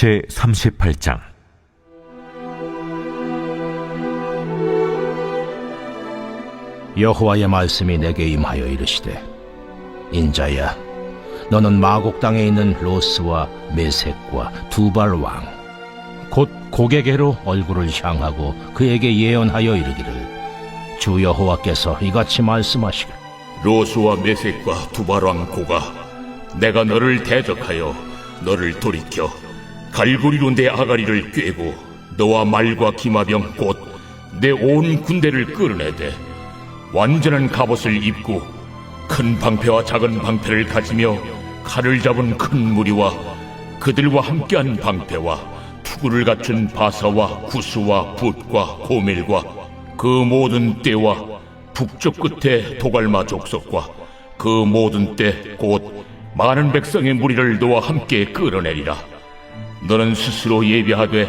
제38장. 여호와의 말씀이 내게 임하여 이르시되, 인자야, 너는 마곡 땅에 있는 로스와 메섹과 두발 왕 곧 고게게로 얼굴을 향하고 그에게 예언하여 이르기를, 주 여호와께서 이같이 말씀하시길, 로스와 메섹과 두발왕 고가, 내가 너를 대적하여 너를 돌이켜 갈고리로 내 아가리를 꿰고 너와 말과 기마병 곧 내 온 군대를 끌어내되 완전한 갑옷을 입고 큰 방패와 작은 방패를 가지며 칼을 잡은 큰 무리와 그들과 함께한 방패와 투구를 갖춘 바사와 구스와 붓과 고멜과 그 모든 떼와 북쪽 끝에 도갈마 족속과 그 모든 떼 곧 많은 백성의 무리를 너와 함께 끌어내리라. 너는 스스로 예비하되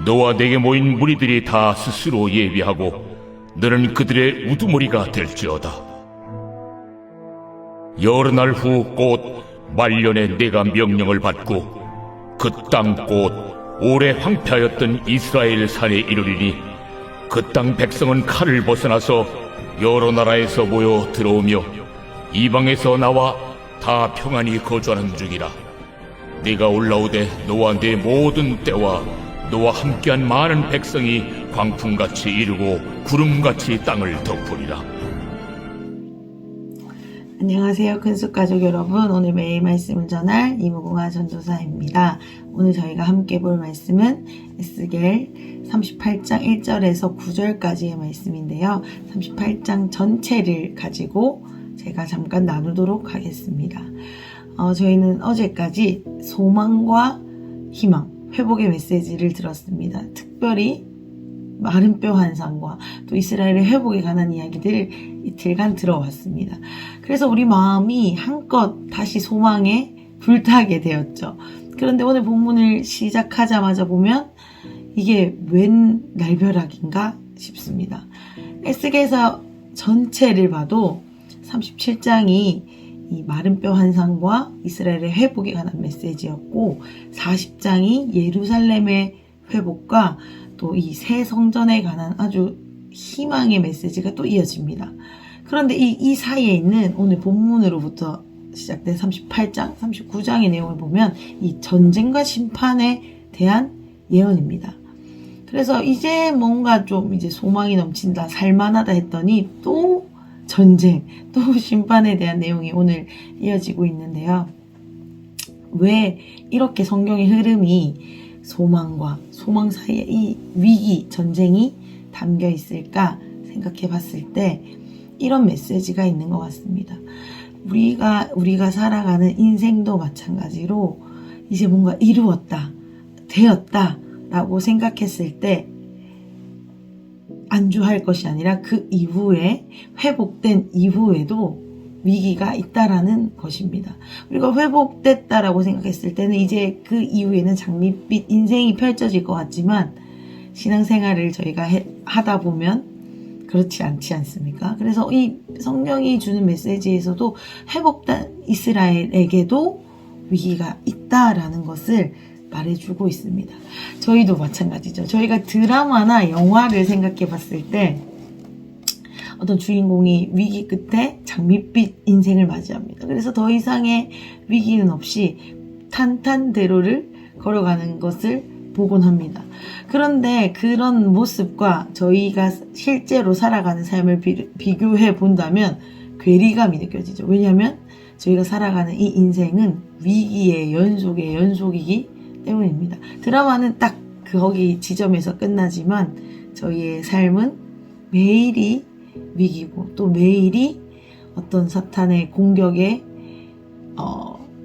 너와 내게 모인 무리들이 다 스스로 예비하고 너는 그들의 우두머리가 될지어다. 여러 날 후 곧 말년에 내가 명령을 받고 그 땅 곧 오래 황폐하였던 이스라엘 산에 이르리니 그 땅 백성은 칼을 벗어나서 여러 나라에서 모여 들어오며 이방에서 나와 다 평안히 거주하는 중이라. 네가 올라오되 너와 내 모든 때와 너와 함께한 많은 백성이 광풍같이 이르고 구름같이 땅을 덮으리라. 안녕하세요. 큰숲가족 여러분, 오늘 매일 말씀을 전할 이무궁화 전도사입니다. 오늘 저희가 함께 볼 말씀은 에스겔 38장 1절에서 9절까지의 말씀인데요. 38장 전체를 가지고 제가 잠깐 나누도록 하겠습니다. 저희는 어제까지 소망과 희망, 회복의 메시지를 들었습니다. 특별히 마른 뼈 환상과 또 이스라엘의 회복에 관한 이야기들을 이틀간 들어왔습니다. 그래서 우리 마음이 한껏 다시 소망에 불타게 되었죠. 그런데 오늘 본문을 시작하자마자 보면 이게 웬 날벼락인가 싶습니다. 에스겔서 전체를 봐도 37장이 이 마른 뼈 환상과 이스라엘의 회복에 관한 메시지였고, 40장이 예루살렘의 회복과 또 이 새 성전에 관한 아주 희망의 메시지가 또 이어집니다. 그런데 이 사이에 있는 오늘 본문으로부터 시작된 38장, 39장의 내용을 보면 이 전쟁과 심판에 대한 예언입니다. 그래서 이제 뭔가 좀 이제 소망이 넘친다, 살만하다 했더니 또 전쟁, 또 심판에 대한 내용이 오늘 이어지고 있는데요. 왜 이렇게 성경의 흐름이 소망과 소망 사이에 이 위기, 전쟁이 담겨 있을까 생각해 봤을 때 이런 메시지가 있는 것 같습니다. 우리가 살아가는 인생도 마찬가지로 이제 뭔가 이루었다, 되었다 라고 생각했을 때 안주할 것이 아니라 그 이후에 회복된 이후에도 위기가 있다라는 것입니다. 우리가 회복됐다라고 생각했을 때는 이제 그 이후에는 장밋빛 인생이 펼쳐질 것 같지만 신앙생활을 저희가 하다 보면 그렇지 않지 않습니까? 그래서 이 성경이 주는 메시지에서도 회복된 이스라엘에게도 위기가 있다라는 것을 말해주고 있습니다. 저희도 마찬가지죠. 저희가 드라마나 영화를 생각해 봤을 때 어떤 주인공이 위기 끝에 장밋빛 인생을 맞이합니다. 그래서 더 이상의 위기는 없이 탄탄대로를 걸어가는 것을 보곤 합니다. 그런데 그런 모습과 저희가 실제로 살아가는 삶을 비교해 본다면 괴리감이 느껴지죠. 왜냐하면 저희가 살아가는 이 인생은 위기의 연속의 연속이기 때문입니다. 드라마는 딱 거기 지점에서 끝나지만 저희의 삶은 매일이 위기고 또 매일이 어떤 사탄의 공격에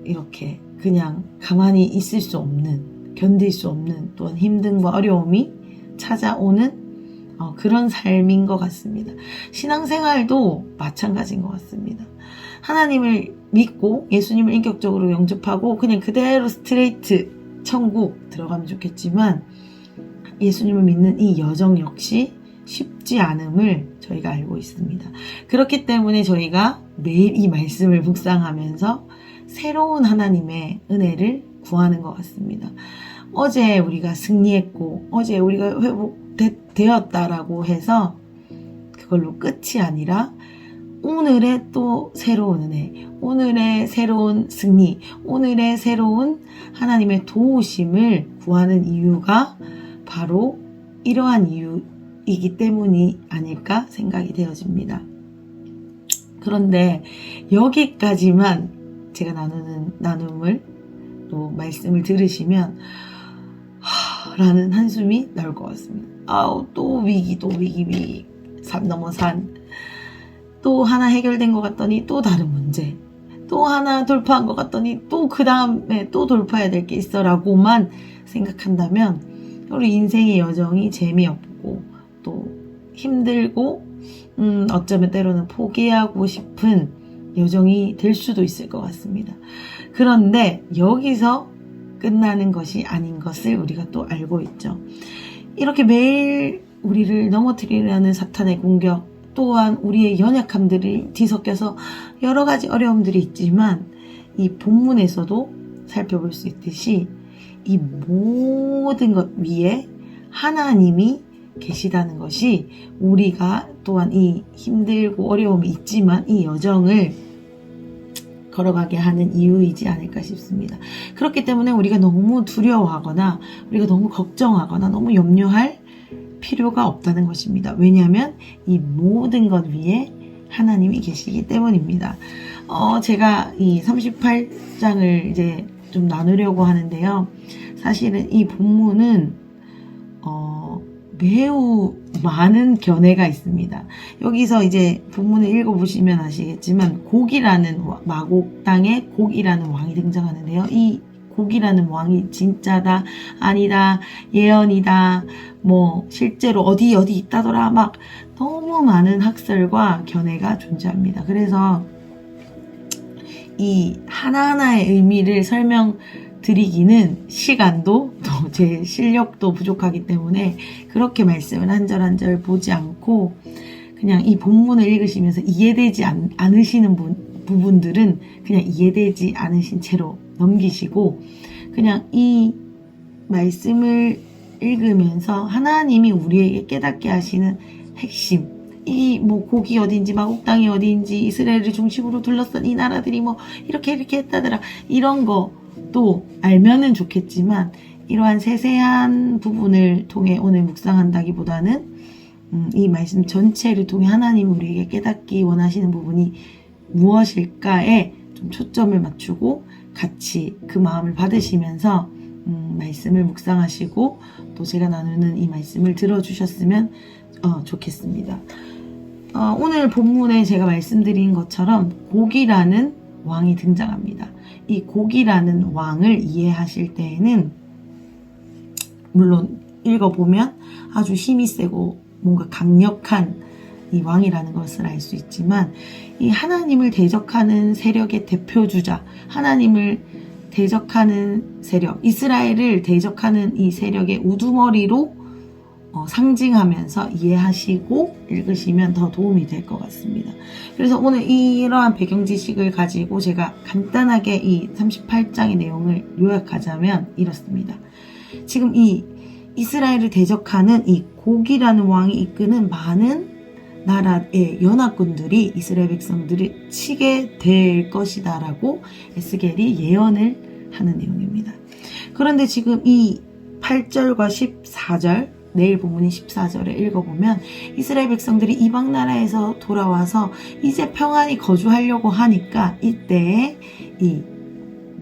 이렇게 그냥 가만히 있을 수 없는, 견딜 수 없는 또한 힘듦과 어려움이 찾아오는 그런 삶인 것 같습니다. 신앙생활도 마찬가지인 것 같습니다. 하나님을 믿고 예수님을 인격적으로 영접하고 그냥 그대로 스트레이트 천국 들어가면 좋겠지만 예수님을 믿는 이 여정 역시 쉽지 않음을 저희가 알고 있습니다. 그렇기 때문에 저희가 매일 이 말씀을 묵상하면서 새로운 하나님의 은혜를 구하는 것 같습니다. 어제 우리가 승리했고 어제 우리가 회복되었다라고 해서 그걸로 끝이 아니라 오늘의 또 새로운 은혜, 오늘의 새로운 승리, 오늘의 새로운 하나님의 도우심을 구하는 이유가 바로 이러한 이유이기 때문이 아닐까 생각이 되어집니다. 그런데 여기까지만 제가 나눔을 또 말씀을 들으시면 라는 한숨이 나올 것 같습니다. 또 위기, 산 넘어 산. 또 하나 해결된 것 같더니 또 다른 문제. 또 하나 돌파한 것 같더니 또 그 다음에 또 돌파해야 될 게 있어 라고만 생각한다면 우리 인생의 여정이 재미없고 또 힘들고 어쩌면 때로는 포기하고 싶은 여정이 될 수도 있을 것 같습니다. 그런데 여기서 끝나는 것이 아닌 것을 우리가 또 알고 있죠. 이렇게 매일 우리를 넘어뜨리려는 사탄의 공격, 또한 우리의 연약함들이 뒤섞여서 여러 가지 어려움들이 있지만 이 본문에서도 살펴볼 수 있듯이 이 모든 것 위에 하나님이 계시다는 것이 우리가 또한 이 힘들고 어려움이 있지만 이 여정을 걸어가게 하는 이유이지 않을까 싶습니다. 그렇기 때문에 우리가 너무 두려워하거나 우리가 너무 걱정하거나 너무 염려할 필요가 없다는 것입니다. 왜냐하면 이 모든 것 위에 하나님이 계시기 때문입니다. 제가 이 38장을 이제 좀 나누려고 하는데요. 사실은 이 본문은 매우 많은 견해가 있습니다. 여기서 이제 본문을 읽어보시면 아시겠지만 마곡 땅에 곡이라는 왕이 등장하는데요. 이 곡이라는 왕이 진짜다, 아니다, 예언이다, 실제로 어디 있다더라, 막 너무 많은 학설과 견해가 존재합니다. 그래서 이 하나하나의 의미를 설명드리기는 시간도 또 제 실력도 부족하기 때문에 그렇게 말씀을 한 절 한 절 보지 않고 그냥 이 본문을 읽으시면서 이해되지 않으시는 부분들은 그냥 이해되지 않으신 채로 넘기시고 그냥 이 말씀을 읽으면서 하나님이 우리에게 깨닫게 하시는 핵심, 이 곡이 어딘지 마곡 땅이 어딘지 이스라엘을 중심으로 둘러싼 이 나라들이 이렇게 했다더라, 이런 것도 알면은 좋겠지만 이러한 세세한 부분을 통해 오늘 묵상한다기보다는 이 말씀 전체를 통해 하나님이 우리에게 깨닫기 원하시는 부분이 무엇일까에 좀 초점을 맞추고 같이 그 마음을 받으시면서 말씀을 묵상하시고 또 제가 나누는 이 말씀을 들어주셨으면 좋겠습니다. 오늘 본문에 제가 말씀드린 것처럼 곡이라는 왕이 등장합니다. 이 곡이라는 왕을 이해하실 때에는 물론 읽어보면 아주 힘이 세고 뭔가 강력한 이 왕이라는 것을 알 수 있지만 이 하나님을 대적하는 세력의 대표주자, 하나님을 대적하는 세력, 이스라엘을 대적하는 이 세력의 우두머리로 상징하면서 이해하시고 읽으시면 더 도움이 될 것 같습니다. 그래서 오늘 이러한 배경 지식을 가지고 제가 간단하게 이 38장의 내용을 요약하자면 이렇습니다. 지금 이 이스라엘을 대적하는 이 곡이라는 왕이 이끄는 많은 나라의 연합군들이 이스라엘 백성들을 치게 될 것이다 라고 에스겔이 예언을 하는 내용입니다. 그런데 지금 이 8절과 14절, 내일 본문인 14절에 읽어보면 이스라엘 백성들이 이방 나라에서 돌아와서 이제 평안히 거주하려고 하니까 이때에 이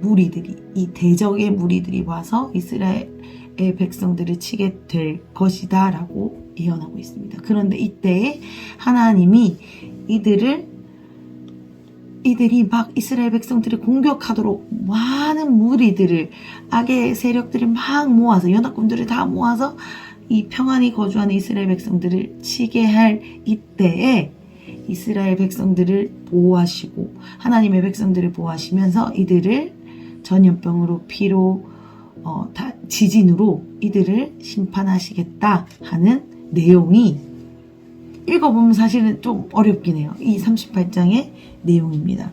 무리들이, 이 대적의 무리들이 와서 이스라엘의 백성들을 치게 될 것이다 라고 예언하고 있습니다. 그런데 이때에 하나님이 이들이 막 이스라엘 백성들을 공격하도록 많은 무리들을, 악의 세력들을 막 모아서, 연합군들을 다 모아서 이 평안히 거주하는 이스라엘 백성들을 치게 할 이때에 이스라엘 백성들을 보호하시고 하나님의 백성들을 보호하시면서 이들을 전염병으로, 피로, 지진으로 이들을 심판하시겠다 하는 내용이 읽어보면 사실은 좀 어렵긴 해요. 이 38장의 내용입니다.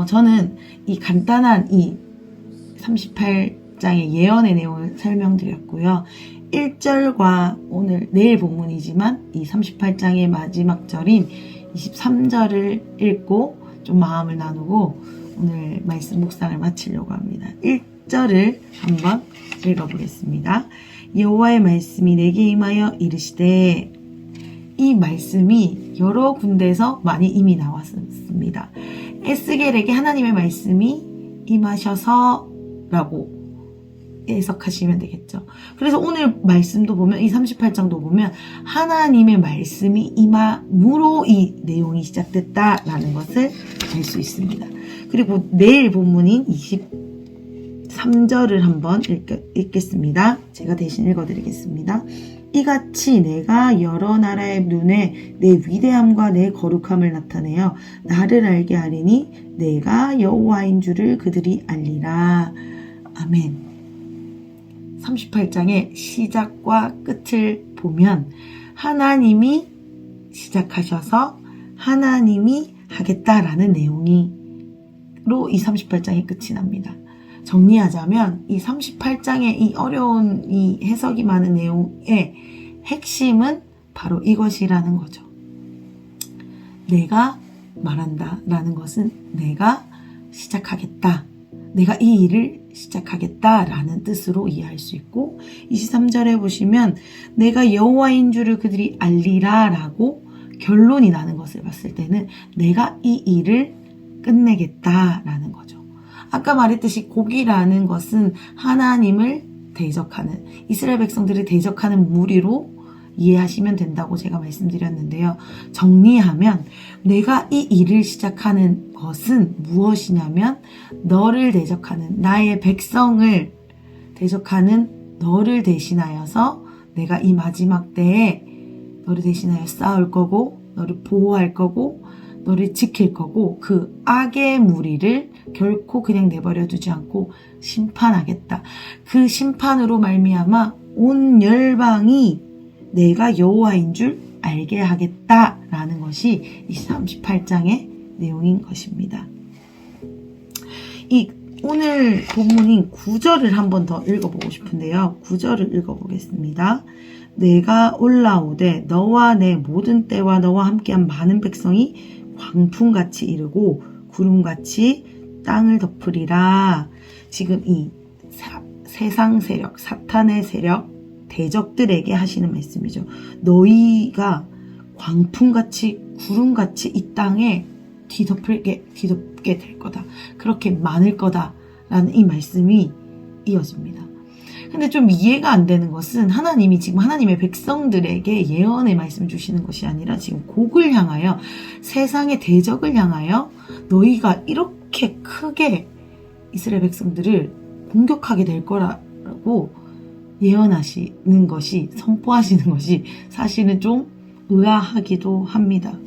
저는 이 간단한 이 38 38장의 예언의 내용을 설명드렸고요. 1절과 내일 본문이지만 이 38장의 마지막 절인 23절을 읽고 좀 마음을 나누고 오늘 말씀 묵상을 마치려고 합니다. 1절을 한번 읽어보겠습니다. 여호와의 말씀이 내게 임하여 이르시되, 이 말씀이 여러 군데에서 많이 이미 나왔습니다. 에스겔에게 하나님의 말씀이 임하셔서 라고 해석하시면 되겠죠. 그래서 오늘 말씀도 보면, 이 38장도 보면 하나님의 말씀이 임함으로 이 내용이 시작됐다라는 것을 알 수 있습니다. 그리고 내일 본문인 23절을 한번 읽겠습니다. 제가 대신 읽어드리겠습니다. 이같이 내가 여러 나라의 눈에 내 위대함과 내 거룩함을 나타내어 나를 알게 하리니 내가 여호와인 줄을 그들이 알리라. 아멘. 38장의 시작과 끝을 보면 하나님이 시작하셔서 하나님이 하겠다라는 내용으로 이 38장이 끝이 납니다. 정리하자면 이 38장의 이 어려운 이 해석이 많은 내용의 핵심은 바로 이것이라는 거죠. 내가 말한다 라는 것은 내가 시작하겠다, 내가 이 일을 시작하겠다라는 뜻으로 이해할 수 있고, 23절에 보시면 내가 여호와인 줄을 그들이 알리라 라고 결론이 나는 것을 봤을 때는 내가 이 일을 끝내겠다라는 거죠. 아까 말했듯이 곡이라는 것은 하나님을 대적하는, 이스라엘 백성들을 대적하는 무리로 이해하시면 된다고 제가 말씀드렸는데요. 정리하면 내가 이 일을 시작하는 것은 무엇이냐면 너를 대적하는, 나의 백성을 대적하는 너를 대신하여서 내가 이 마지막 때에 너를 대신하여 싸울 거고, 너를 보호할 거고, 너를 지킬 거고, 그 악의 무리를 결코 그냥 내버려 두지 않고 심판하겠다. 그 심판으로 말미암아 온 열방이 내가 여호와인 줄 알게 하겠다라는 것이 이 38장의 내용인 것입니다. 이 오늘 본문인 9절을 한번 더 읽어보고 싶은데요. 9절을 읽어보겠습니다. 내가 올라오되 너와 내 모든 때와 너와 함께한 많은 백성이 광풍같이 이르고 구름같이 땅을 덮으리라. 지금 이 세상 세력, 사탄의 세력, 대적들에게 하시는 말씀이죠. 너희가 광풍같이 구름같이 이 땅에 뒤덮게 될 거다. 그렇게 많을 거다라는 이 말씀이 이어집니다. 근데 좀 이해가 안 되는 것은 하나님이 지금 하나님의 백성들에게 예언의 말씀을 주시는 것이 아니라 지금 곡을 향하여, 세상의 대적을 향하여 너희가 이렇게 크게 이스라엘 백성들을 공격하게 될 거라고 예언하시는 것이, 선포하시는 것이 사실은 좀 의아하기도 합니다.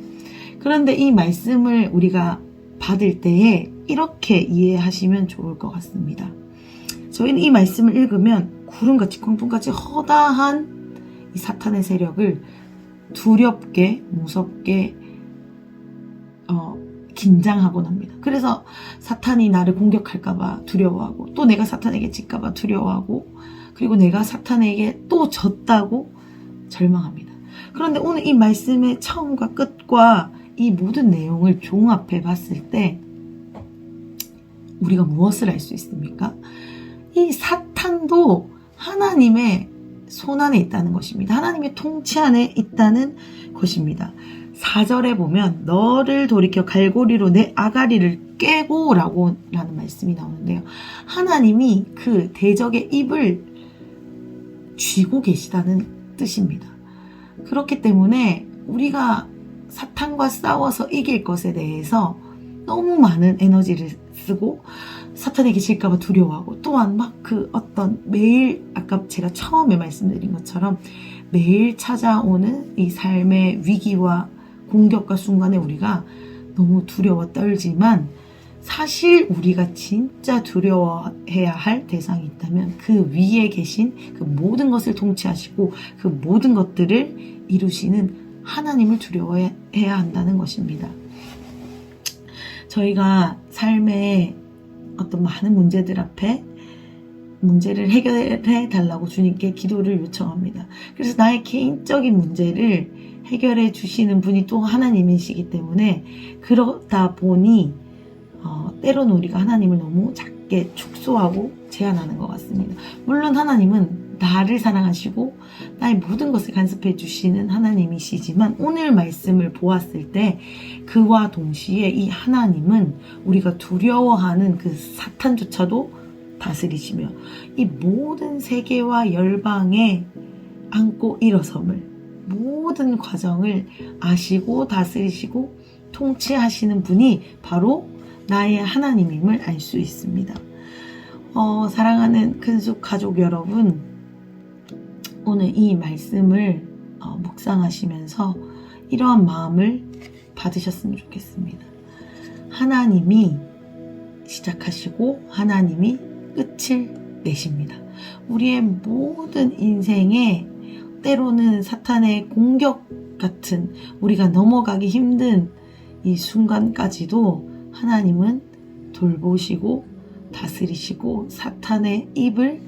그런데 이 말씀을 우리가 받을 때에 이렇게 이해하시면 좋을 것 같습니다. 저희는 이 말씀을 읽으면 구름같이 광풍같이 허다한 이 사탄의 세력을 두렵게, 무섭게 긴장하곤 합니다. 그래서 사탄이 나를 공격할까봐 두려워하고, 또 내가 사탄에게 질까봐 두려워하고, 그리고 내가 사탄에게 또 졌다고 절망합니다. 그런데 오늘 이 말씀의 처음과 끝과 이 모든 내용을 종합해 봤을 때 우리가 무엇을 알 수 있습니까? 이 사탄도 하나님의 손 안에 있다는 것입니다. 하나님의 통치 안에 있다는 것입니다. 4절에 보면 너를 돌이켜 갈고리로 내 아가리를 깨고 라는 말씀이 나오는데요. 하나님이 그 대적의 입을 쥐고 계시다는 뜻입니다. 그렇기 때문에 우리가 사탄과 싸워서 이길 것에 대해서 너무 많은 에너지를 쓰고 사탄에게 질까봐 두려워하고, 또한 막 그 어떤 매일, 아까 제가 처음에 말씀드린 것처럼 매일 찾아오는 이 삶의 위기와 공격과 순간에 우리가 너무 두려워 떨지만, 사실 우리가 진짜 두려워해야 할 대상이 있다면 그 위에 계신 그 모든 것을 통치하시고 그 모든 것들을 이루시는 하나님을 두려워해야 한다는 것입니다. 저희가 삶의 어떤 많은 문제들 앞에 문제를 해결해 달라고 주님께 기도를 요청합니다. 그래서 나의 개인적인 문제를 해결해 주시는 분이 또 하나님이시기 때문에 그러다 보니 때로는 우리가 하나님을 너무 작게 축소하고 제한하는 것 같습니다. 물론 하나님은 나를 사랑하시고 나의 모든 것을 간섭해 주시는 하나님이시지만 오늘 말씀을 보았을 때 그와 동시에 이 하나님은 우리가 두려워하는 그 사탄조차도 다스리시며 이 모든 세계와 열방에 안고 일어섬을 모든 과정을 아시고 다스리시고 통치하시는 분이 바로 나의 하나님임을 알 수 있습니다. 사랑하는 큰숙 가족 여러분, 오늘 이 말씀을 묵상하시면서 이러한 마음을 받으셨으면 좋겠습니다. 하나님이 시작하시고 하나님이 끝을 내십니다. 우리의 모든 인생에 때로는 사탄의 공격 같은 우리가 넘어가기 힘든 이 순간까지도 하나님은 돌보시고 다스리시고 사탄의 입을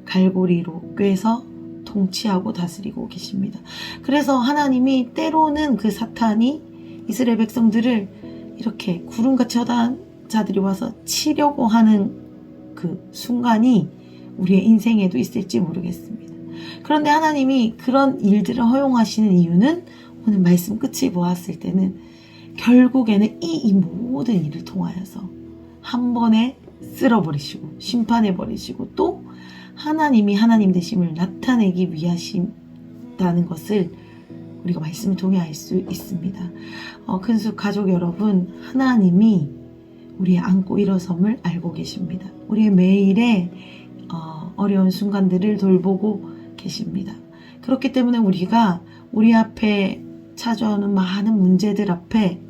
갈고리로 꿰서 통치하고 다스리고 계십니다. 그래서 하나님이 때로는 그 사탄이 이스라엘 백성들을 이렇게 구름같이 허다한 자들이 와서 치려고 하는 그 순간이 우리의 인생에도 있을지 모르겠습니다. 그런데 하나님이 그런 일들을 허용하시는 이유는 오늘 말씀 끝을 보았을 때는 결국에는 이 모든 일을 통하여서 한 번에 쓸어버리시고 심판해버리시고 또 하나님이 하나님 되심을 나타내기 위하신다는 것을 우리가 말씀을 통해 알 수 있습니다. 큰숙 가족 여러분, 하나님이 우리의 안고 일어섬을 알고 계십니다. 우리의 매일의 어려운 순간들을 돌보고 계십니다. 그렇기 때문에 우리가 우리 앞에 찾아오는 많은 문제들 앞에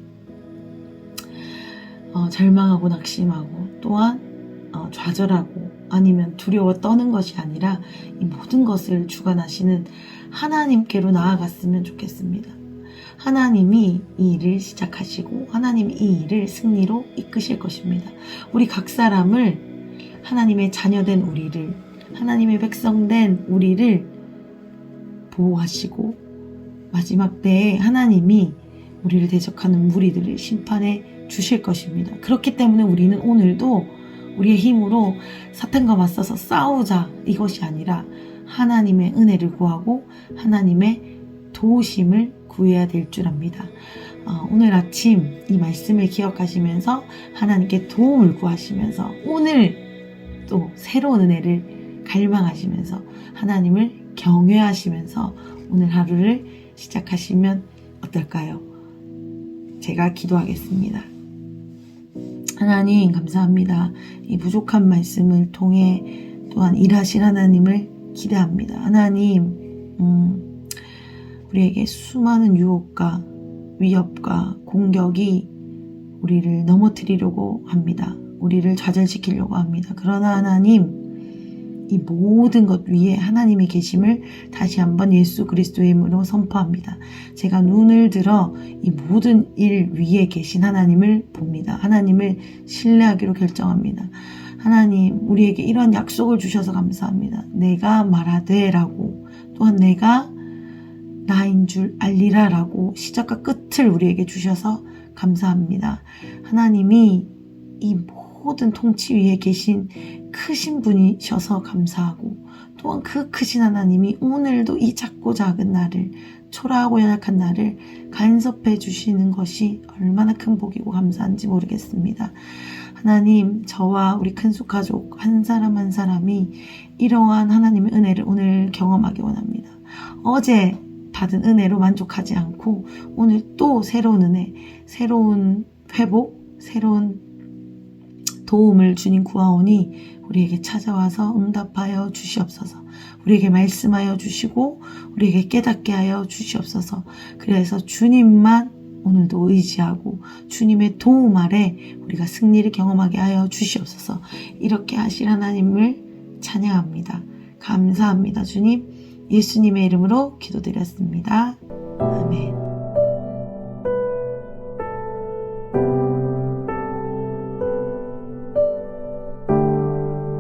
절망하고 낙심하고 또한 좌절하고 아니면 두려워 떠는 것이 아니라 이 모든 것을 주관하시는 하나님께로 나아갔으면 좋겠습니다. 하나님이 이 일을 시작하시고 하나님이 이 일을 승리로 이끄실 것입니다. 우리 각 사람을 하나님의 자녀된 우리를 하나님의 백성된 우리를 보호하시고 마지막 때에 하나님이 우리를 대적하는 무리들을 심판해 주실 것입니다. 그렇기 때문에 우리는 오늘도 우리의 힘으로 사탄과 맞서서 싸우자 이것이 아니라 하나님의 은혜를 구하고 하나님의 도우심을 구해야 될 줄 압니다. 오늘 아침 이 말씀을 기억하시면서 하나님께 도움을 구하시면서 오늘 또 새로운 은혜를 갈망하시면서 하나님을 경외하시면서 오늘 하루를 시작하시면 어떨까요? 제가 기도하겠습니다. 하나님 감사합니다. 이 부족한 말씀을 통해 또한 일하실 하나님을 기대합니다. 하나님 우리에게 수많은 유혹과 위협과 공격이 우리를 넘어뜨리려고 합니다. 우리를 좌절시키려고 합니다. 그러나 하나님 이 모든 것 위에 하나님이 계심을 다시 한번 예수 그리스도의 이름으로 선포합니다. 제가 눈을 들어 이 모든 일 위에 계신 하나님을 봅니다. 하나님을 신뢰하기로 결정합니다. 하나님 우리에게 이런 약속을 주셔서 감사합니다. 내가 말하되 라고 또한 내가 나인 줄 알리라 라고 시작과 끝을 우리에게 주셔서 감사합니다. 하나님이 이 모든 통치 위에 계신 크신 분이셔서 감사하고 또한 그 크신 하나님이 오늘도 이 작고 작은 나를 초라하고 연약한 나를 간섭해 주시는 것이 얼마나 큰 복이고 감사한지 모르겠습니다. 하나님 저와 우리 큰숙 가족 한 사람 한 사람이 이러한 하나님의 은혜를 오늘 경험하기 원합니다. 어제 받은 은혜로 만족하지 않고 오늘 또 새로운 은혜, 새로운 회복, 새로운 도움을 주님 구하오니 우리에게 찾아와서 응답하여 주시옵소서. 우리에게 말씀하여 주시고 우리에게 깨닫게 하여 주시옵소서. 그래서 주님만 오늘도 의지하고 주님의 도움 아래 우리가 승리를 경험하게 하여 주시옵소서. 이렇게 하실 하나님을 찬양합니다. 감사합니다. 주님 예수님의 이름으로 기도드렸습니다. 아멘.